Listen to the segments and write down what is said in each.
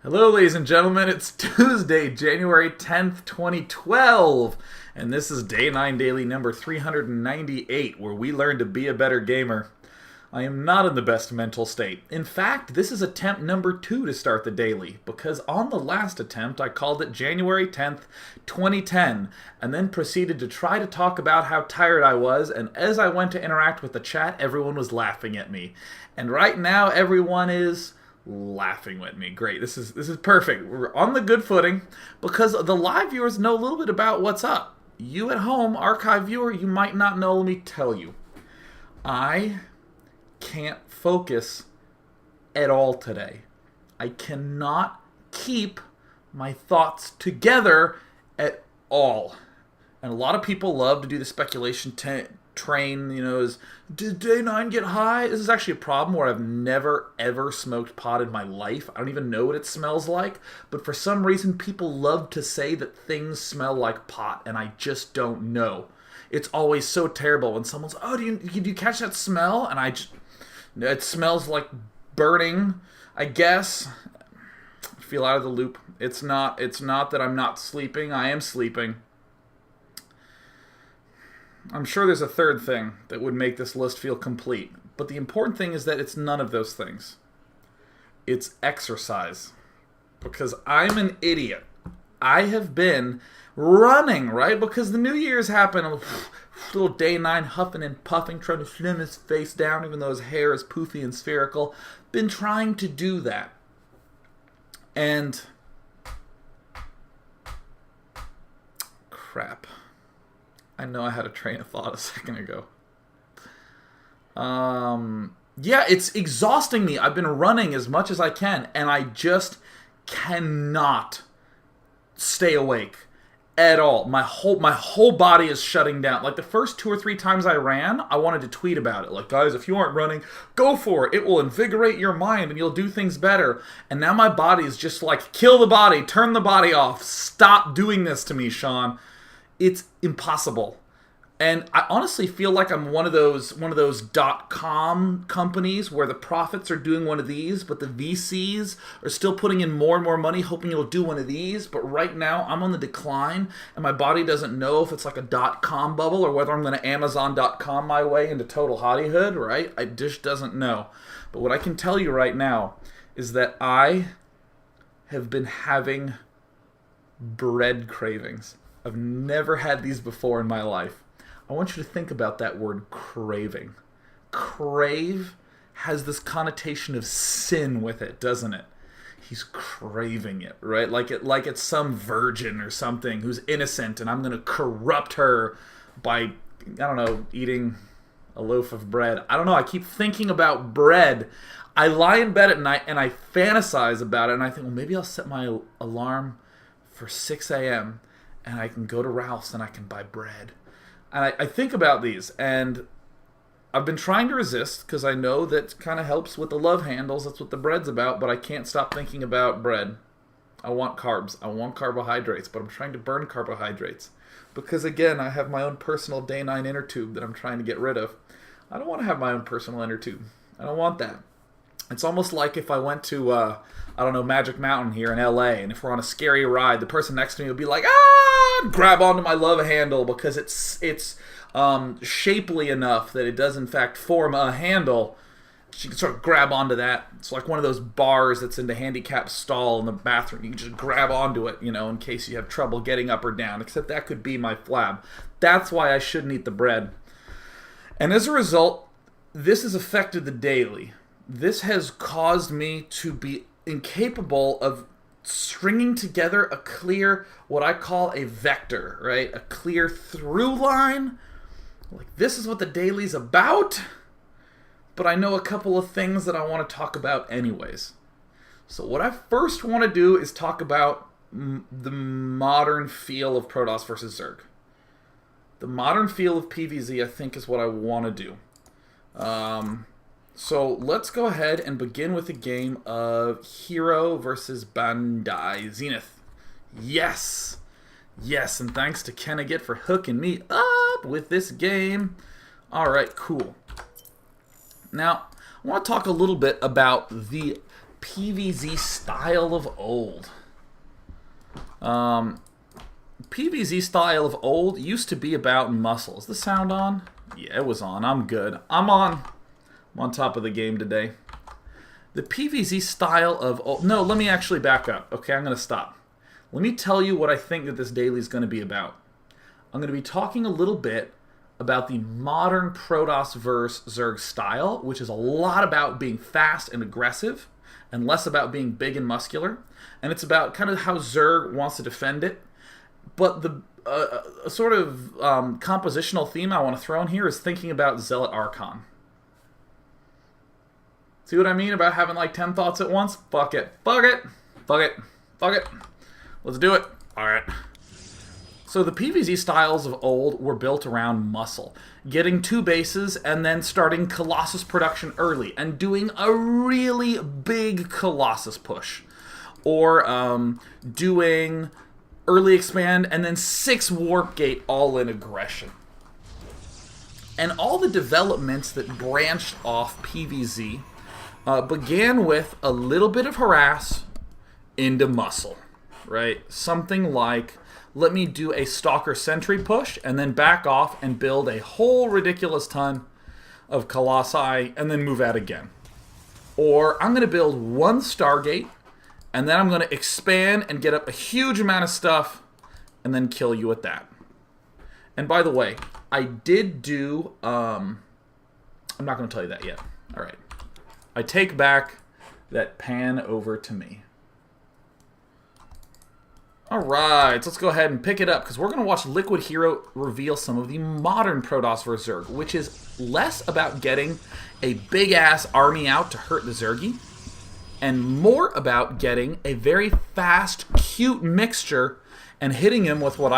Hello, ladies and gentlemen. It's Tuesday, January 10th, 2012, and this is Day 9 Daily number 398, where we learn to be a better gamer. I am not in the best mental state. In fact, this is attempt number 2 to start the daily, because on the last attempt I called it January 10th, 2010, and then proceeded to try to talk about how tired I was, and as I went to interact with the chat, everyone was laughing at me. And right now, everyone is laughing at me. Great. This is perfect. We're on the good footing because the live viewers know a little bit about what's up. You at home, archive viewer, you might not know. Let me tell you. I can't focus at all today. I cannot keep my thoughts together at all. And a lot of people love to do the speculation train, did day 9 get high? This is actually a problem where I've never ever smoked pot in my life. I don't even know what it smells like, but for some reason people love to say that things smell like pot, and I just don't know. It's always so terrible when someone's, oh, do you catch that smell? And it smells like burning, I guess. I feel out of the loop. It's not that I'm not sleeping. I am sleeping. I'm sure there's a third thing that would make this list feel complete. But the important thing is that it's none of those things. It's exercise. Because I'm an idiot. I have been running, right? Because the New Year's happened. Little day 9 huffing and puffing, trying to slim his face down, even though his hair is poofy and spherical. Been trying to do that. And crap. I know I had a train of thought a second ago. Yeah, it's exhausting me. I've been running as much as I can, and I just cannot stay awake at all. My whole body is shutting down. Like the first 2 or 3 times I ran, I wanted to tweet about it. Like, guys, if you aren't running, go for it. It will invigorate your mind, and you'll do things better. And now my body is just like, kill the body, turn the body off. Stop doing this to me, Sean. It's impossible. And I honestly feel like I'm one of those .com companies where the profits are doing one of these, but the VCs are still putting in more and more money, hoping you'll do one of these. But right now, I'm on the decline, and my body doesn't know if it's like a .com bubble or whether I'm going to Amazon.com my way into total hottyhood, right? I just doesn't know. But what I can tell you right now is that I have been having bread cravings. I've never had these before in my life. I want you to think about that word craving. Crave has this connotation of sin with it, doesn't it? He's craving it, right? Like it's some virgin or something who's innocent, and I'm going to corrupt her by, I don't know, eating a loaf of bread. I don't know. I keep thinking about bread. I lie in bed at night and I fantasize about it, and I think, well, maybe I'll set my alarm for 6 a.m., and I can go to Ralph's and I can buy bread. And I think about these, and I've been trying to resist because I know that kind of helps with the love handles. That's what the bread's about, but I can't stop thinking about bread. I want carbs. I want carbohydrates, but I'm trying to burn carbohydrates. Because, again, I have my own personal day 9 inner tube that I'm trying to get rid of. I don't want to have my own personal inner tube. I don't want that. It's almost like if I went to, Magic Mountain here in LA, and if we're on a scary ride, the person next to me would be like, grab onto my love handle because it's shapely enough that it does in fact form a handle. She can sort of grab onto that. It's like one of those bars that's in the handicap stall in the bathroom. You can just grab onto it, in case you have trouble getting up or down, except that could be my flab. That's why I shouldn't eat the bread. And as a result, this has affected the daily. This has caused me to be incapable of stringing together a clear, what I call a vector, right? A clear through line. Like, this is what the daily's about, but I know a couple of things that I want to talk about anyways. So what I first want to do is talk about the modern feel of Protoss versus Zerg. The modern feel of PvZ, I think, is what I want to do. So let's go ahead and begin with a game of Hero versus Bandai Zenith. Yes! Yes, and thanks to Kenneget for hooking me up with this game. Alright, cool. Now, I want to talk a little bit about the PvZ style of old. PvZ style of old used to be about muscle. Is the sound on? Yeah, it was on. I'm good. I'm on top of the game today. The PvZ style of old... No, let me actually back up. Okay, I'm going to stop. Let me tell you what I think that this daily is going to be about. I'm going to be talking a little bit about the modern Protoss versus Zerg style, which is a lot about being fast and aggressive, and less about being big and muscular. And it's about kind of how Zerg wants to defend it. But the a sort of compositional theme I want to throw in here is thinking about Zealot Archon. See what I mean about having like 10 thoughts at once? Fuck it. Fuck it. Fuck it. Fuck it. Let's do it. Alright. So the PvZ styles of old were built around muscle. Getting 2 bases and then starting Colossus production early and doing a really big Colossus push. Or doing early expand and then 6 warp gate all-in aggression. And all the developments that branched off PvZ began with a little bit of harass into muscle, right? Something like, let me do a Stalker Sentry push and then back off and build a whole ridiculous ton of Colossi and then move out again. Or I'm going to build 1 Stargate and then I'm going to expand and get up a huge amount of stuff and then kill you at that. And by the way, I did do... I'm not going to tell you that yet. All right. I take back that pan over to me. Alright, so let's go ahead and pick it up, because we're going to watch Liquid Hero reveal some of the modern Protoss vs. Zerg, which is less about getting a big-ass army out to hurt the Zergy, and more about getting a very fast, cute mixture and hitting him with what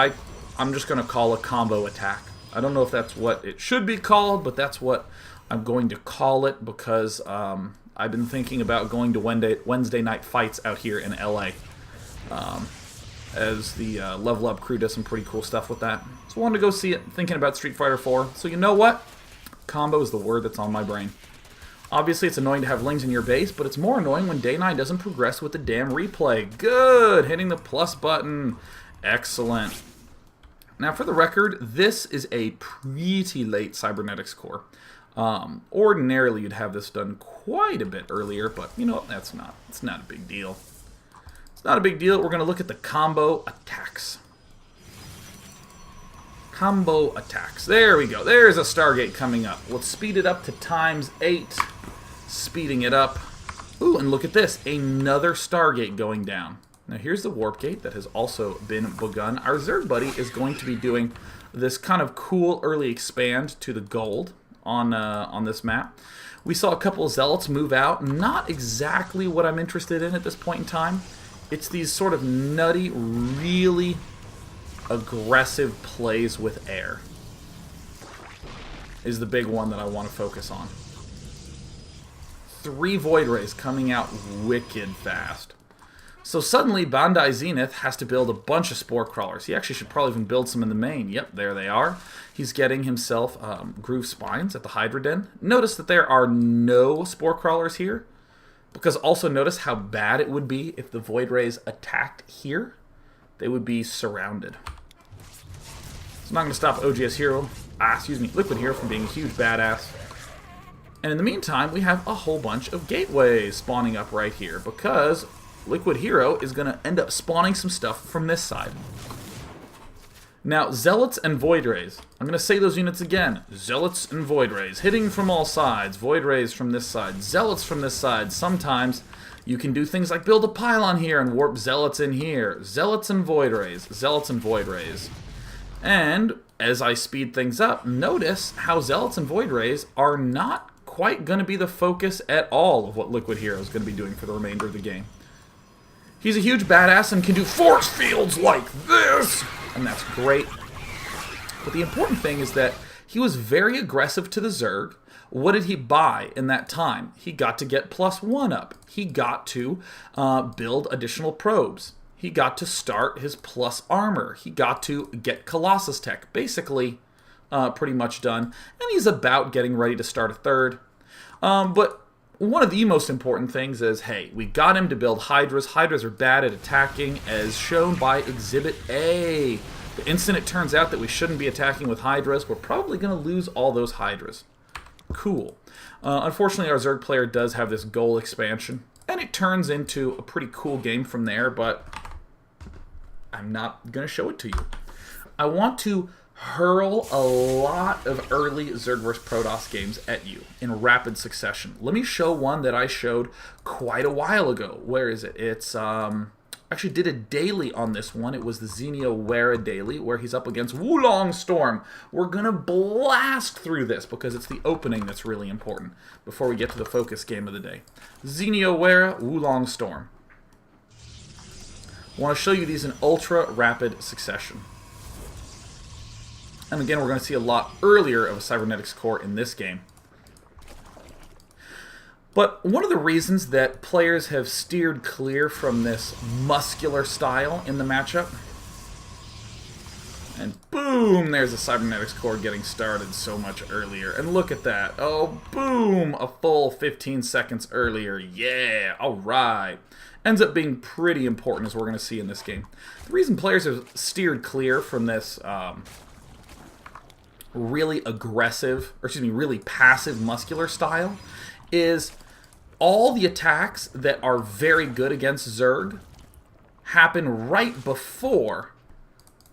I'm just going to call a combo attack. I don't know if that's what it should be called, but that's what I'm going to call it, because I've been thinking about going to Wednesday night fights out here in LA. As the Level Up crew does some pretty cool stuff with that. So I wanted to go see it, thinking about Street Fighter 4. So you know what? Combo is the word that's on my brain. Obviously, it's annoying to have Lings in your base, but it's more annoying when Day 9 doesn't progress with the damn replay. Good! Hitting the plus button. Excellent. Now, for the record, this is a pretty late Cybernetics core. Ordinarily, you'd have this done quite a bit earlier, but you know what? It's not a big deal. It's not a big deal. We're going to look at the combo attacks. Combo attacks. There we go. There's a Stargate coming up. Let's speed it up to ×8. Speeding it up. Ooh, and look at this. Another Stargate going down. Now here's the Warp Gate that has also been begun. Our Zerg buddy is going to be doing this kind of cool early expand to the gold on this map. We saw a couple of Zealots move out. Not exactly what I'm interested in at this point in time. It's these sort of nutty, really aggressive plays with air is the big one that I want to focus on. 3 Void Rays coming out wicked fast. So suddenly Bandai Zenith has to build a bunch of Spore Crawlers. He actually should probably even build some in the main. Yep, there they are. He's getting himself Groove Spines at the Hydra Den. Notice that there are no Spore Crawlers here. Because also notice how bad it would be if the Void Rays attacked here. They would be surrounded. It's not going to stop OGS Hero, Liquid Hero from being a huge badass. And in the meantime, we have a whole bunch of gateways spawning up right here. Because Liquid Hero is going to end up spawning some stuff from this side. Now, Zealots and Void Rays. I'm going to say those units again. Zealots and Void Rays. Hitting from all sides. Void Rays from this side. Zealots from this side. Sometimes you can do things like build a pylon here and warp Zealots in here. Zealots and Void Rays. Zealots and Void Rays. And as I speed things up, notice how Zealots and Void Rays are not quite going to be the focus at all of what Liquid Hero is going to be doing for the remainder of the game. He's a huge badass and can do force fields like this! And that's great. But the important thing is that he was very aggressive to the Zerg. What did he buy in that time? He got to get +1 up. He got to build additional probes. He got to start his plus armor. He got to get Colossus tech. Basically, pretty much done. And he's about getting ready to start a 3rd. But one of the most important things is, hey, we got him to build Hydras. Hydras are bad at attacking, as shown by Exhibit A. The instant it turns out that we shouldn't be attacking with Hydras, we're probably going to lose all those Hydras. Cool. Unfortunately, our Zerg player does have this goal expansion, and it turns into a pretty cool game from there, but I'm not going to show it to you. I want to hurl a lot of early Zerg vs. Protoss games at you in rapid succession. Let me show one that I showed quite a while ago. Where is it? It's actually did a daily on this one. It was the Zenio Wera daily, where he's up against Wulong Storm. We're gonna blast through this because it's the opening that's really important before we get to the focus game of the day. Zenio Wera, Wulong Storm. I want to show you these in ultra rapid succession. And again, we're going to see a lot earlier of a cybernetics core in this game. But one of the reasons that players have steered clear from this muscular style in the matchup, and boom, there's a cybernetics core getting started so much earlier. And look at that. Oh, boom, a full 15 seconds earlier. Yeah, all right. Ends up being pretty important, as we're going to see in this game. The reason players have steered clear from this really aggressive, or excuse me, really passive muscular style is all the attacks that are very good against Zerg happen right before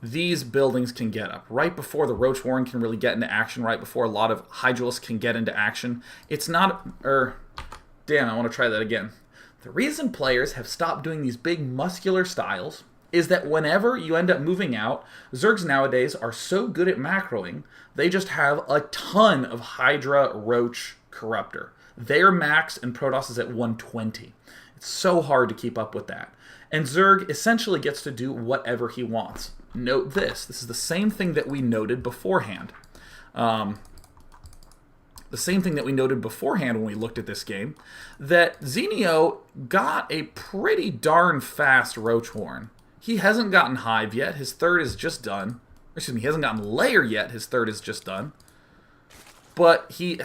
these buildings can get up, right before the Roach Warren can really get into action, right before a lot of Hydralisks can get into action. It's not, damn, I want to try that again. The reason players have stopped doing these big muscular styles is that whenever you end up moving out, Zergs nowadays are so good at macroing, they just have a ton of Hydra Roach Corruptor. Their max in Protoss is at 120. It's so hard to keep up with that. And Zerg essentially gets to do whatever he wants. Note this. This is the same thing that we noted beforehand. The same thing that we noted beforehand when we looked at this game, that Zenio got a pretty darn fast Roach Warren. He hasn't gotten Hive yet. His third is just done. Excuse me, he hasn't gotten Lair yet. His third is just done. But he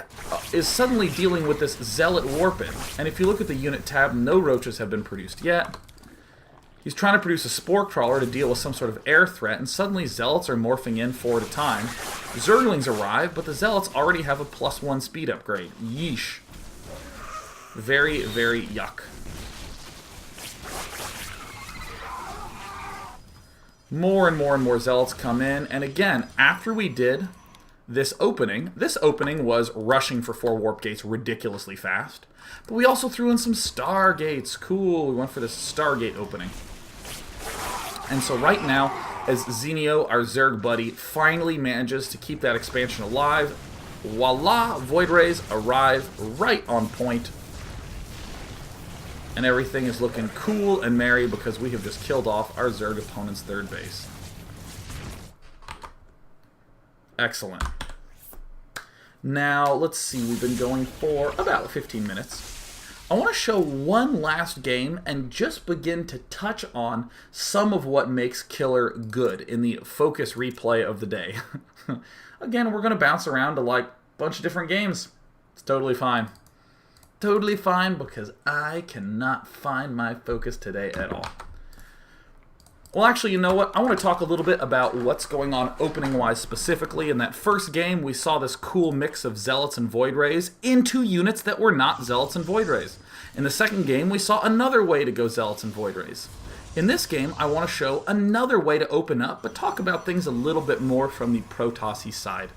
is suddenly dealing with this Zealot Warpin. And if you look at the unit tab, no Roaches have been produced yet. He's trying to produce a Spore Crawler to deal with some sort of air threat, and suddenly Zealots are morphing in 4 at a time. Zerglings arrive, but the Zealots already have a +1 speed upgrade. Yeesh. Very, very yuck. More and more and more Zealots come in, and again, after we did this opening was rushing for 4 Warp Gates ridiculously fast, but we also threw in some Stargates. Cool, we went for this Stargate opening. And so right now, as Zenio, our Zerg buddy, finally manages to keep that expansion alive, voila, Void Rays arrive right on point. And everything is looking cool and merry because we have just killed off our Zerg opponent's third base. Excellent. Now, let's see, we've been going for about 15 minutes. I want to show one last game and just begin to touch on some of what makes dKiLLeR good in the focus replay of the day. Again, we're going to bounce around to like a bunch of different games. It's totally fine. Totally fine because I cannot find my focus today at all. Well, actually, you know what? I want to talk a little bit about what's going on opening-wise specifically. In that first game, we saw this cool mix of Zealots and Void Rays into units that were not Zealots and Void Rays. In the second game, we saw another way to go Zealots and Void Rays. In this game, I want to show another way to open up, but talk about things a little bit more from the Protoss-y side.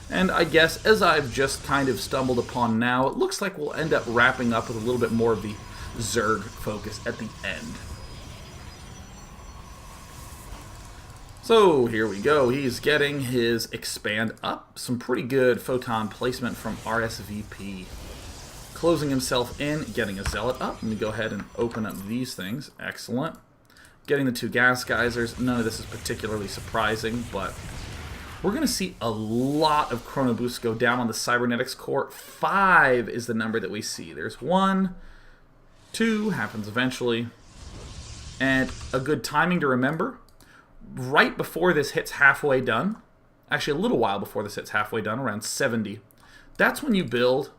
And I guess, as I've just kind of stumbled upon now, it looks like we'll end up wrapping up with a little bit more of the Zerg focus at the end. So here we go. He's getting his expand up. Some pretty good photon placement from RSVP. Closing himself in, getting a Zealot up. Let me go ahead and open up these things. Excellent. Getting the 2 gas geysers. None of this is particularly surprising, but we're going to see a lot of Chrono Boosts go down on the Cybernetics core. 5 is the number that we see. There's 1, 2, happens eventually. And a good timing to remember, right before this hits halfway done, actually a little while before this hits halfway done, around 70, that's when you build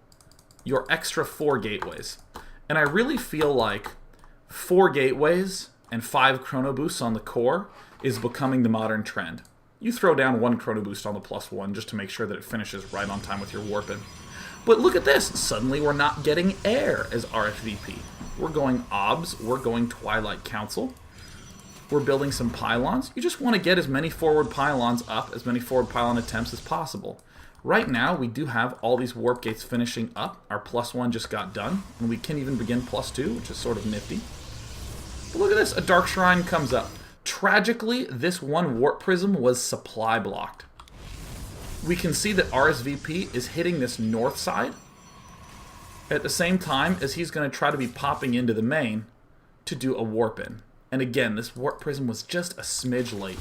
your extra 4 gateways. And I really feel like 4 gateways and 5 chrono boosts on the core is becoming the modern trend. You throw down 1 chrono boost on the +1 just to make sure that it finishes right on time with your warping. But look at this. Suddenly we're not getting air as RSVP. We're going OBS. We're going Twilight Council. We're building some pylons. You just want to get as many forward pylons up, as many forward pylon attempts as possible. Right now, we do have all these warp gates finishing up. Our +1 just got done, and we can even begin +2, which is sort of nifty. But look at this. A Dark Shrine comes up. Tragically, this one warp prism was supply blocked. We can see that RSVP is hitting this north side at the same time as he's going to try to be popping into the main to do a warp in. And again, this warp prism was just a smidge late.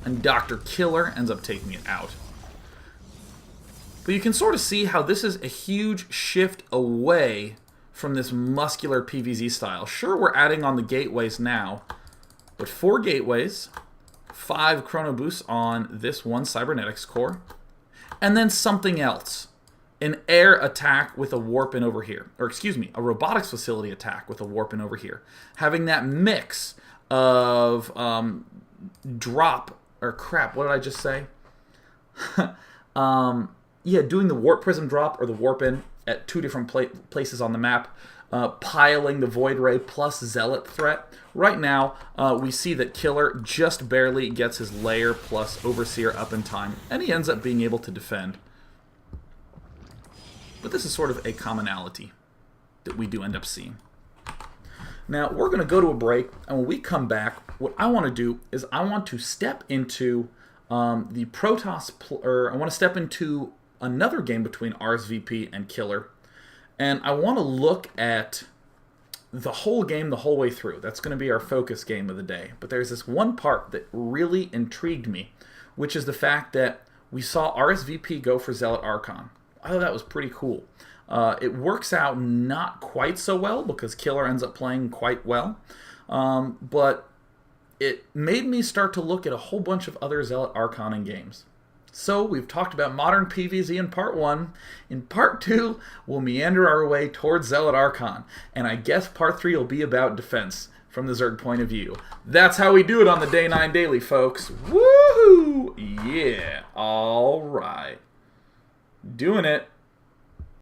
And dKiLLeR ends up taking it out. But you can sort of see how this is a huge shift away from this muscular PvZ style. Sure, we're adding on the gateways now, but 4 gateways, 5 chrono boosts on this one cybernetics core, and then something else. An air attack with a warp in over here. Or excuse me, a robotics facility attack with a warp in over here. Having that mix of drop, or crap, what did I just say? Yeah, doing the warp prism drop or the warp in at 2 different places on the map. Piling the Void Ray plus Zealot threat. Right now, we see that dKiLLeR just barely gets his Lair plus Overseer up in time, and he ends up being able to defend. But this is sort of a commonality that we do end up seeing. Now, we're going to go to a break, and when we come back, what I want to do is I want to step into the Protoss, or I want to step into another game between RSVP and dKiLLeR, and I want to look at the whole game the whole way through. That's going to be our focus game of the day. But there's this one part that really intrigued me, which is the fact that we saw RSVP go for Zealot Archon. I thought that was pretty cool. It works out not quite so well because dKiLLeR ends up playing quite well. But it made me start to look at a whole bunch of other Zealot Archon in games. So we've talked about modern PvZ in part 1. In part 2, we'll meander our way towards Zealot Archon. And I guess part 3 will be about defense from the Zerg point of view. That's how we do it on the Day 9 Daily, folks. Woohoo! Yeah, all right. Doing it.